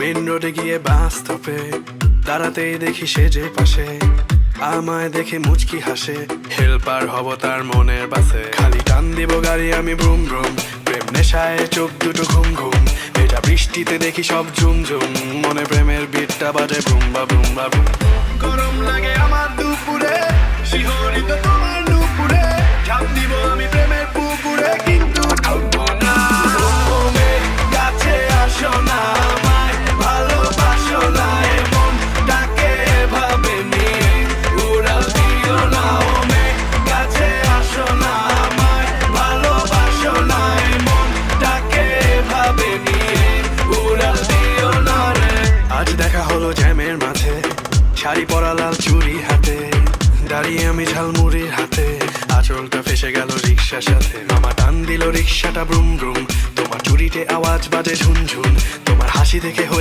Main রোডে গিয়ে বাস স্টপে দাঁড়াতেই দেখি সে যে পাশে আমায় দেখে মুচকি হাসে। হেল্পার হব তার মনের বাসে, খালি টান দিব গাড়ি আমি ব্রুম ব্রুম। প্রেম নেশায় চোখ দুটো ঘুম ঘুম, এটা বৃষ্টিতে দেখি সব ঝুম ঝুম। মনে প্রেমের বিটটা বাজে বুম বা বুম বা বুম। গরম লাগে আমার দুপুরে, শিহরিত তোমার নুপুরে, ঝাঁপ দিব আমি প্রেমের পুকুরে, কিন্তু ঢুকবো না। তুমি কাছে আসো না, আমায় ভালোবাসো না, এমন ডাকে এভাবে নিয়ে উড়াল দিও না। ওমে কাছে আসো না, আমায় ভালোবাসো না, এমন ডাকে এভাবে নিয়ে উড়াল দিও না রে। আজ দেখা হলো জ্যামের মাঝে, শাড়ি পরা লাল চুড়ি হাতে, দাঁড়িয়ে আমি ঝালমুড়ির হাতে। আঁচলটা ফেসে গেল রিক্সার সাথে, মামা টান দিল রিক্সাটা ব্রুম ব্রুম। তোমার চুরিতে আওয়াজ বাজে ঝুনঝুন, তোমার হাসি দেখে হয়ে